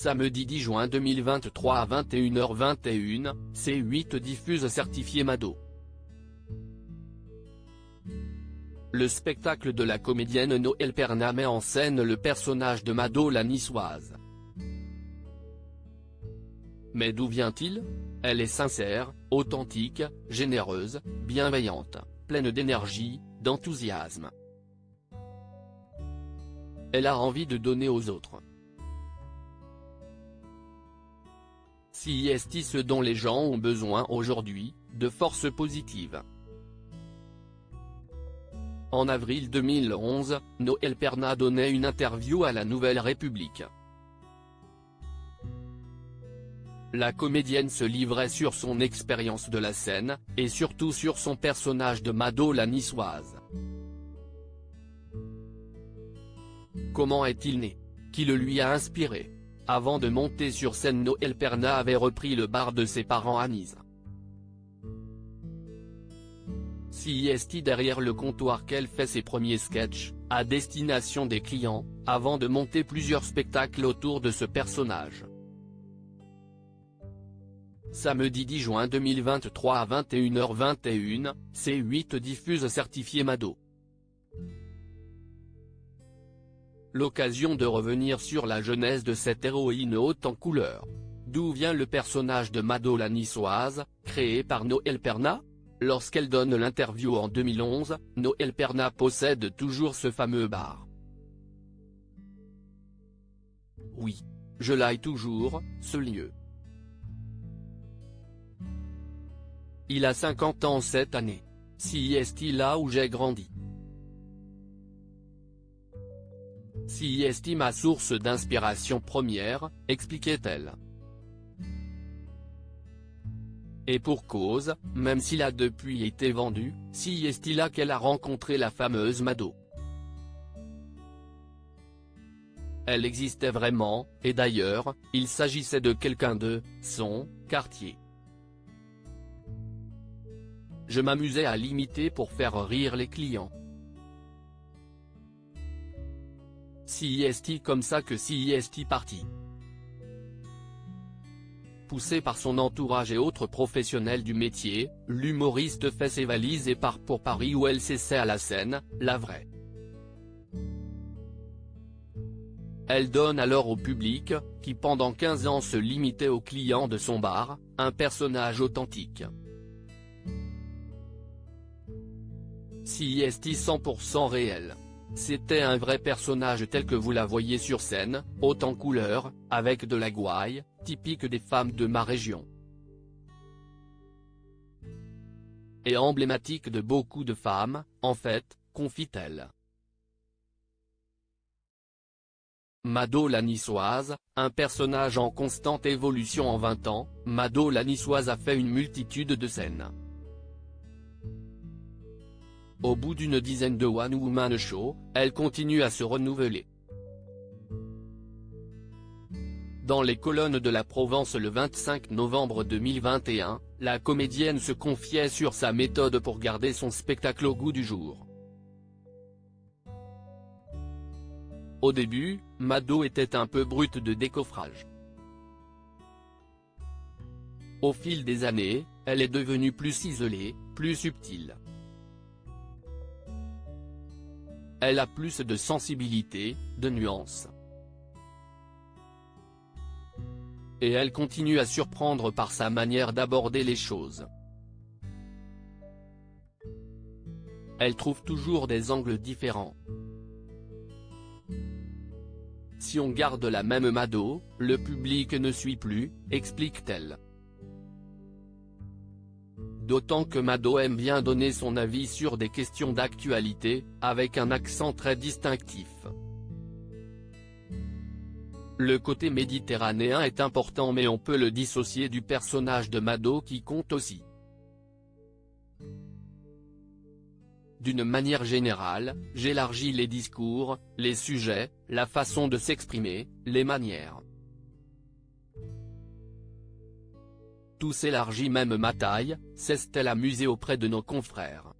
Samedi 10 juin 2023 à 21h21, C8 diffuse Certifié Mado. Le spectacle de la comédienne Noël Perna met en scène le personnage de Mado la niçoise. Mais d'où vient-il? Elle est sincère, authentique, généreuse, bienveillante, pleine d'énergie, d'enthousiasme. Elle a envie de donner aux autres. C'est ce dont les gens ont besoin aujourd'hui, de force positive. En avril 2011, Noël Perna donnait une interview à la Nouvelle République. La comédienne se livrait sur son expérience de la scène, et surtout sur son personnage de Mado la niçoise. Comment est-il né? Qui le lui a inspiré? Avant de monter sur scène, Noël Perna avait repris le bar de ses parents à Nice. C'est derrière le comptoir qu'elle fait ses premiers sketchs, à destination des clients, avant de monter plusieurs spectacles autour de ce personnage. Samedi 10 juin 2023 à 21h21, C8 diffuse Certifié Mado. L'occasion de revenir sur la jeunesse de cette héroïne haute en couleur. D'où vient le personnage de Mado la niçoise, créé par Noël Perna? Lorsqu'elle donne l'interview en 2011, Noël Perna possède toujours ce fameux bar. Oui. Je l'aille toujours, ce lieu. Il a 50 ans cette année. C'est là où j'ai grandi. C'est ma source d'inspiration première, expliquait-elle. Et pour cause, même s'il a depuis été vendu, c'est là qu'elle a rencontré la fameuse Mado. Elle existait vraiment, et d'ailleurs, il s'agissait de quelqu'un de son quartier. Je m'amusais à l'imiter pour faire rire les clients. C'est comme ça que c'est parti. Poussé par son entourage et autres professionnels du métier, l'humoriste fait ses valises et part pour Paris où elle s'essaie à la scène, la vraie. Elle donne alors au public, qui pendant 15 ans se limitait aux clients de son bar, un personnage authentique. C'est 100% réel. C'était un vrai personnage tel que vous la voyez sur scène, haute en couleur, avec de la gouaille, typique des femmes de ma région. Et emblématique de beaucoup de femmes, en fait, confie-t-elle. Mado la niçoise, un personnage en constante évolution en 20 ans, Mado la niçoise a fait une multitude de scènes. Au bout d'une dizaine de One Woman Show, elle continue à se renouveler. Dans les colonnes de la Provence le 25 novembre 2021, la comédienne se confiait sur sa méthode pour garder son spectacle au goût du jour. Au début, Mado était un peu brute de décoffrage. Au fil des années, elle est devenue plus ciselée, plus subtile. Elle a plus de sensibilité, de nuances. Et elle continue à surprendre par sa manière d'aborder les choses. Elle trouve toujours des angles différents. Si on garde la même Mado, le public ne suit plus, explique-t-elle. D'autant que Mado aime bien donner son avis sur des questions d'actualité, avec un accent très distinctif. Le côté méditerranéen est important mais on peut le dissocier du personnage de Mado qui compte aussi. D'une manière générale, j'élargis les discours, les sujets, la façon de s'exprimer, les manières. Tout s'élargit même ma taille, s'est-elle amusée auprès de nos confrères.